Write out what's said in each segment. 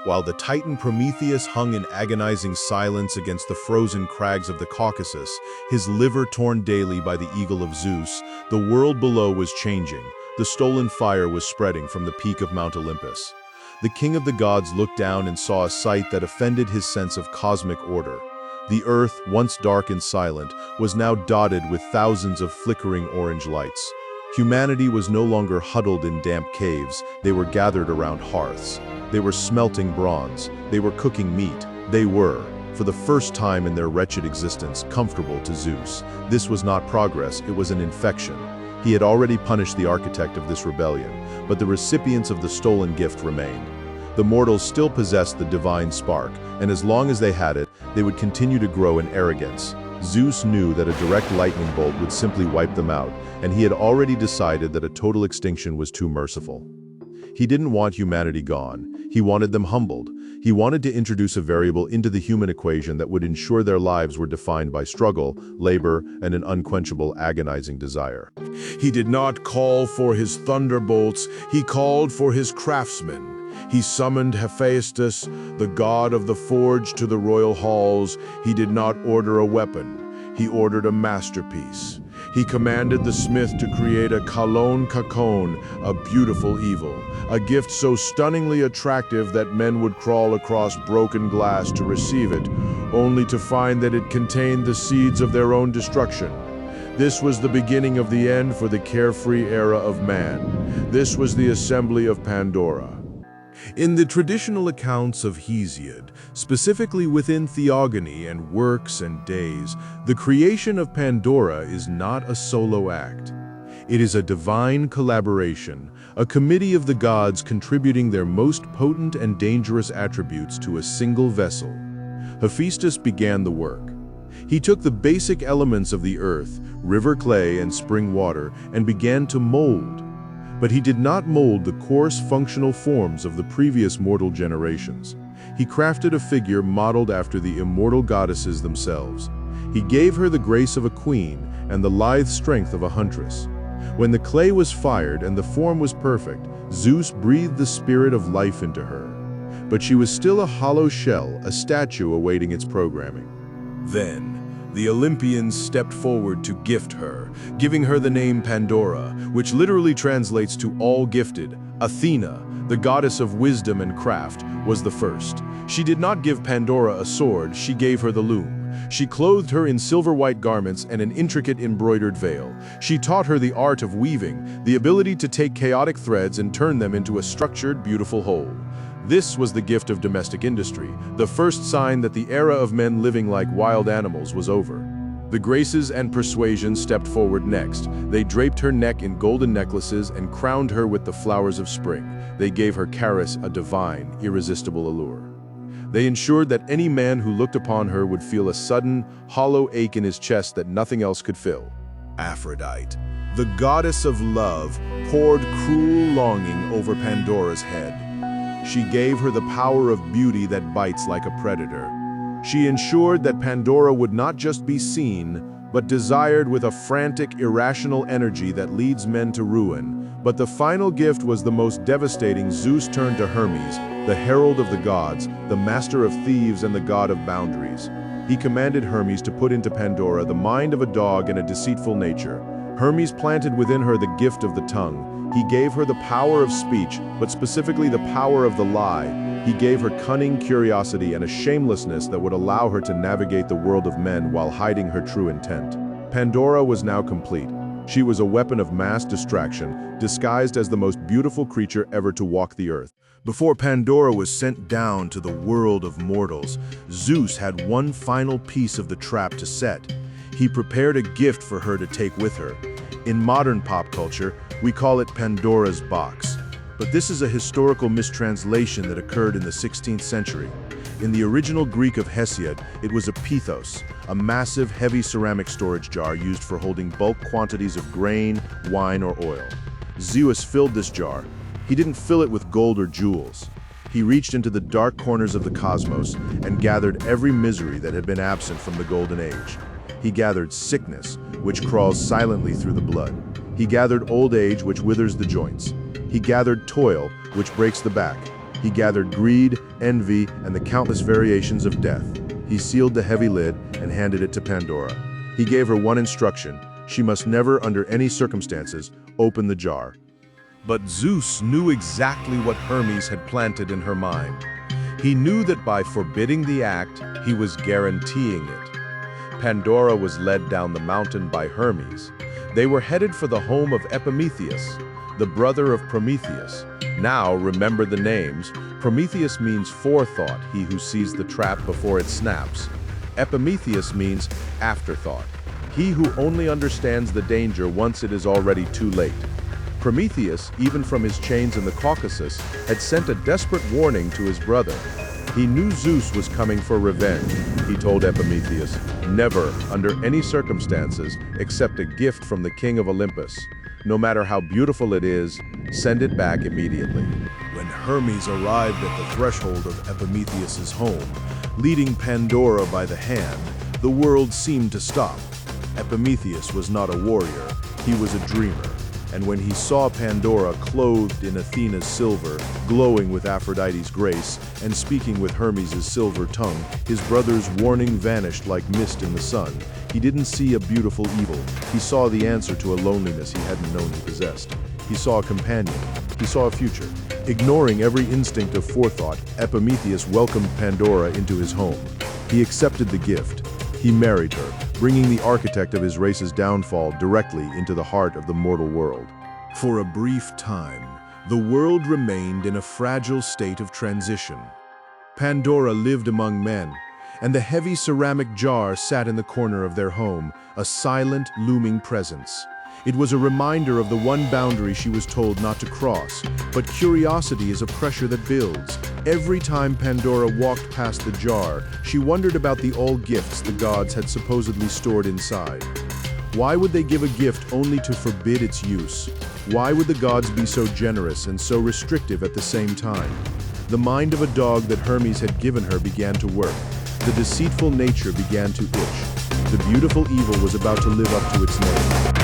While the titan Prometheus hung in agonizing silence against the frozen crags of the Caucasus, his liver torn daily by the eagle of Zeus, the world below was changing. The stolen fire was spreading from the peak of Mount Olympus. The king of the gods looked down and saw a sight that offended his sense of cosmic order. The earth, once dark and silent, was now dotted with thousands of flickering orange lights. Humanity was no longer huddled in damp caves, they were gathered around hearths. They were smelting bronze, they were cooking meat, they were, for the first time in their wretched existence, comfortable to Zeus. This was not progress, it was an infection. He had already punished the architect of this rebellion, but the recipients of the stolen gift remained. The mortals still possessed the divine spark, and as long as they had it, they would continue to grow in arrogance. Zeus knew that a direct lightning bolt would simply wipe them out, and he had already decided that a total extinction was too merciful. He didn't want humanity gone. He wanted them humbled. He wanted to introduce a variable into the human equation that would ensure their lives were defined by struggle, labor, and an unquenchable, agonizing desire. He did not call for his thunderbolts, he called for his craftsmen. He summoned Hephaestus, the god of the forge, to the royal halls. He did not order a weapon, he ordered a masterpiece. He commanded the smith to create a Kalón Kakón, a beautiful evil, a gift so stunningly attractive that men would crawl across broken glass to receive it, only to find that it contained the seeds of their own destruction. This was the beginning of the end for the carefree era of man. This was the assembly of Pandora. In the traditional accounts of Hesiod, specifically within theogony and works and days, the creation of Pandora is not a solo act. It is a divine collaboration, a committee of the gods contributing their most potent and dangerous attributes to a single vessel. Hephaestus began the work. He took the basic elements of the earth, river clay and spring water, and began to mold. But he did not mold the coarse functional forms of the previous mortal generations. He crafted a figure modeled after the immortal goddesses themselves. He gave her the grace of a queen and the lithe strength of a huntress. When the clay was fired and the form was perfect, Zeus breathed the spirit of life into her. But she was still a hollow shell, a statue awaiting its programming. Then, the Olympians stepped forward to gift her, giving her the name Pandora, which literally translates to all gifted. Athena, the goddess of wisdom and craft, was the first. She did not give Pandora a sword, she gave her the loom. She clothed her in silver-white garments and an intricate embroidered veil. She taught her the art of weaving, the ability to take chaotic threads and turn them into a structured, beautiful whole. This was the gift of domestic industry, the first sign that the era of men living like wild animals was over. The Graces and Persuasion stepped forward next. They draped her neck in golden necklaces and crowned her with the flowers of spring. They gave her Charis a divine, irresistible allure. They ensured that any man who looked upon her would feel a sudden, hollow ache in his chest that nothing else could fill. Aphrodite, the goddess of love, poured cruel longing over Pandora's head. She gave her the power of beauty that bites like a predator. She ensured that Pandora would not just be seen, but desired with a frantic, irrational energy that leads men to ruin. But the final gift was the most devastating. Zeus turned to Hermes, the herald of the gods, the master of thieves and the god of boundaries. He commanded Hermes to put into Pandora the mind of a dog and a deceitful nature. Hermes planted within her the gift of the tongue. He gave her the power of speech, but specifically the power of the lie. He gave her cunning, curiosity, and a shamelessness that would allow her to navigate the world of men while hiding her true intent. Pandora was now complete. She was a weapon of mass distraction, disguised as the most beautiful creature ever to walk the earth. Before Pandora was sent down to the world of mortals, Zeus had one final piece of the trap to set. He prepared a gift for her to take with her. In modern pop culture, we call it Pandora's box. But this is a historical mistranslation that occurred in the 16th century. In the original Greek of Hesiod, it was a Pithos, a massive, heavy ceramic storage jar used for holding bulk quantities of grain, wine, or oil. Zeus filled this jar. He didn't fill it with gold or jewels. He reached into the dark corners of the cosmos and gathered every misery that had been absent from the Golden Age. He gathered sickness, which crawls silently through the blood. He gathered old age, which withers the joints. He gathered toil, which breaks the back. He gathered greed, envy, and the countless variations of death. He sealed the heavy lid and handed it to Pandora. He gave her one instruction: she must never, under any circumstances, open the jar. But Zeus knew exactly what Hermes had planted in her mind. He knew that by forbidding the act, he was guaranteeing it. Pandora was led down the mountain by Hermes. They were headed for the home of Epimetheus, the brother of Prometheus. Now, remember the names. Prometheus means forethought, he who sees the trap before it snaps. Epimetheus means afterthought, he who only understands the danger once it is already too late. Prometheus, even from his chains in the Caucasus, had sent a desperate warning to his brother. He knew Zeus was coming for revenge. He told Epimetheus, never, under any circumstances, accept a gift from the king of Olympus. No matter how beautiful it is, send it back immediately. When Hermes arrived at the threshold of Epimetheus's home, leading Pandora by the hand, the world seemed to stop. Epimetheus was not a warrior, he was a dreamer. And when he saw Pandora clothed in Athena's silver, glowing with Aphrodite's grace, and speaking with Hermes' silver tongue, his brother's warning vanished like mist in the sun. He didn't see a beautiful evil. He saw the answer to a loneliness he hadn't known he possessed. He saw a companion. He saw a future. Ignoring every instinct of forethought, Epimetheus welcomed Pandora into his home. He accepted the gift. He married her, bringing the architect of his race's downfall directly into the heart of the mortal world. For a brief time, the world remained in a fragile state of transition. Pandora lived among men, and the heavy ceramic jar sat in the corner of their home, a silent, looming presence. It was a reminder of the one boundary she was told not to cross, but curiosity is a pressure that builds. Every time Pandora walked past the jar, she wondered about the old gifts the gods had supposedly stored inside. Why would they give a gift only to forbid its use? Why would the gods be so generous and so restrictive at the same time? The mind of a dog that Hermes had given her began to work. The deceitful nature began to itch. The beautiful evil was about to live up to its name.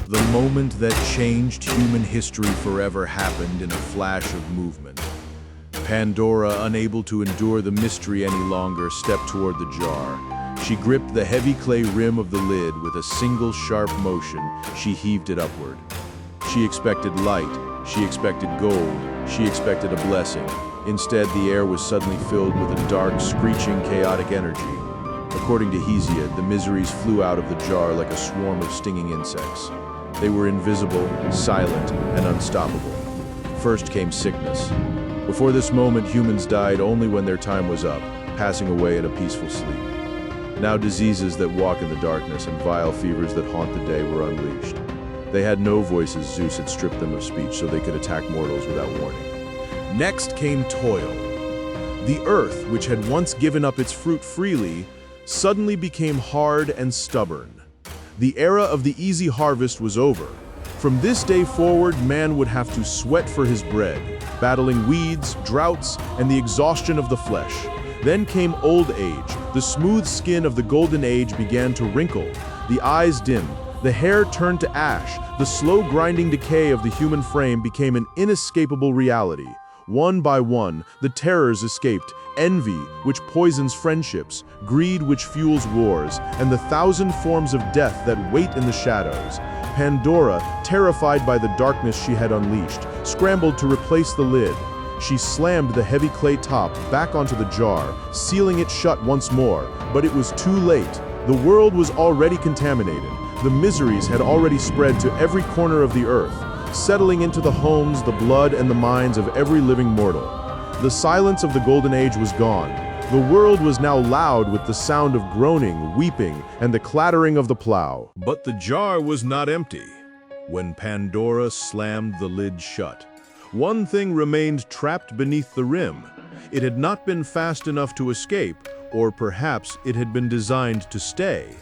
The moment that changed human history forever happened in a flash of movement. Pandora, unable to endure the mystery any longer, stepped toward the jar. She gripped the heavy clay rim of the lid with a single sharp motion. She heaved it upward. She expected light. She expected gold. She expected a blessing. Instead, the air was suddenly filled with a dark, screeching, chaotic energy. According to Hesiod, the miseries flew out of the jar like a swarm of stinging insects. They were invisible, silent, and unstoppable. First came sickness. Before this moment, humans died only when their time was up, passing away in a peaceful sleep. Now diseases that walk in the darkness and vile fevers that haunt the day were unleashed. They had no voices. Zeus had stripped them of speech so they could attack mortals without warning. Next came toil. The earth, which had once given up its fruit freely, suddenly became hard and stubborn. The era of the easy harvest was over. From this day forward, man would have to sweat for his bread, battling weeds, droughts, and the exhaustion of the flesh. Then came old age. The smooth skin of the golden age began to wrinkle. The eyes dimmed. The hair turned to ash. The slow grinding decay of the human frame became an inescapable reality. One by one, the terrors escaped. Envy, which poisons friendships, greed, which fuels wars, and the thousand forms of death that wait in the shadows. Pandora, terrified by the darkness she had unleashed, scrambled to replace the lid. She slammed the heavy clay top back onto the jar, sealing it shut once more, but it was too late. The world was already contaminated. The miseries had already spread to every corner of the earth, settling into the homes, the blood, and the minds of every living mortal. The silence of the Golden Age was gone. The world was now loud with the sound of groaning, weeping, and the clattering of the plow. But the jar was not empty. When Pandora slammed the lid shut, one thing remained trapped beneath the rim. It had not been fast enough to escape, or perhaps it had been designed to stay.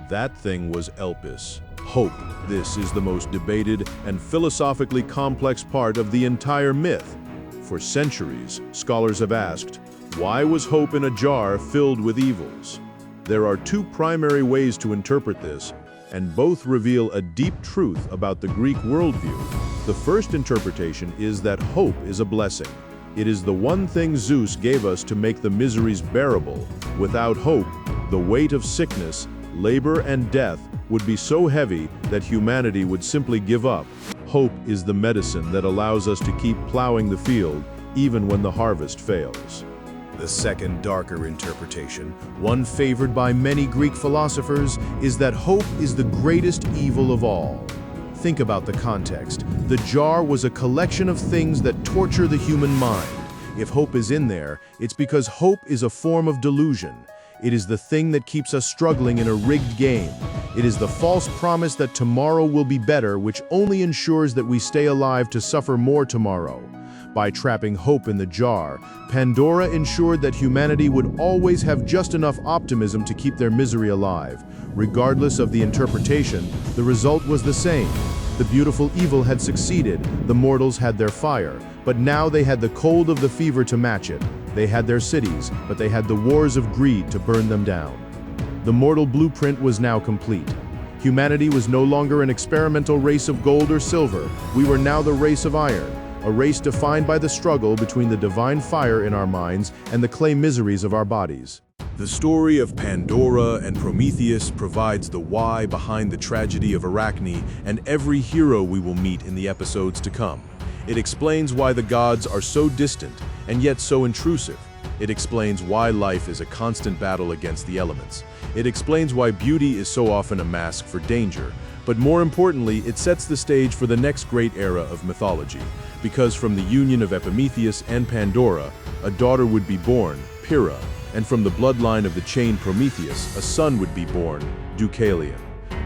That thing was Elpis. Hope. This is the most debated and philosophically complex part of the entire myth. For centuries, scholars have asked, why was hope in a jar filled with evils? There are two primary ways to interpret this, and both reveal a deep truth about the Greek worldview. The first interpretation is that hope is a blessing. It is the one thing Zeus gave us to make the miseries bearable. Without hope, the weight of sickness, labor, and death would be so heavy that humanity would simply give up. Hope is the medicine that allows us to keep plowing the field, even when the harvest fails. The second, darker interpretation, one favored by many Greek philosophers, is that hope is the greatest evil of all. Think about the context. The jar was a collection of things that torture the human mind. If hope is in there, it's because hope is a form of delusion. It is the thing that keeps us struggling in a rigged game. It is the false promise that tomorrow will be better, which only ensures that we stay alive to suffer more tomorrow. By trapping hope in the jar, Pandora ensured that humanity would always have just enough optimism to keep their misery alive. Regardless of the interpretation, the result was the same. The beautiful evil had succeeded, the mortals had their fire, but now they had the cold of the fever to match it. They had their cities, but they had the wars of greed to burn them down. The mortal blueprint was now complete. Humanity was no longer an experimental race of gold or silver. We were now the race of iron, a race defined by the struggle between the divine fire in our minds and the clay miseries of our bodies. The story of Pandora and Prometheus provides the why behind the tragedy of Arachne and every hero we will meet in the episodes to come. It explains why the gods are so distant and yet so intrusive. It explains why life is a constant battle against the elements. It explains why beauty is so often a mask for danger. But more importantly, it sets the stage for the next great era of mythology. Because from the union of Prometheus and Pandora, a daughter would be born, Pyrrha, and from the bloodline of the chained Prometheus, a son would be born, Deucalion.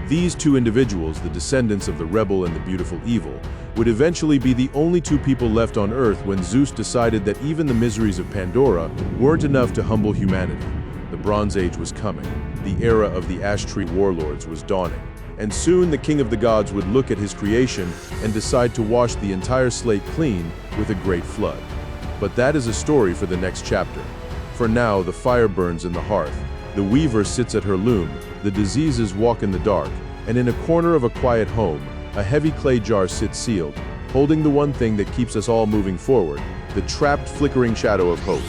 These two individuals, the descendants of the rebel and the beautiful evil, would eventually be the only two people left on Earth when Zeus decided that even the miseries of Pandora weren't enough to humble humanity. The Bronze Age was coming. The era of the ash tree warlords was dawning. And soon the king of the gods would look at his creation and decide to wash the entire slate clean with a great flood. But that is a story for the next chapter. For now, the fire burns in the hearth, the weaver sits at her loom, the diseases walk in the dark, and in a corner of a quiet home, a heavy clay jar sits sealed, holding the one thing that keeps us all moving forward, the trapped, flickering shadow of hope.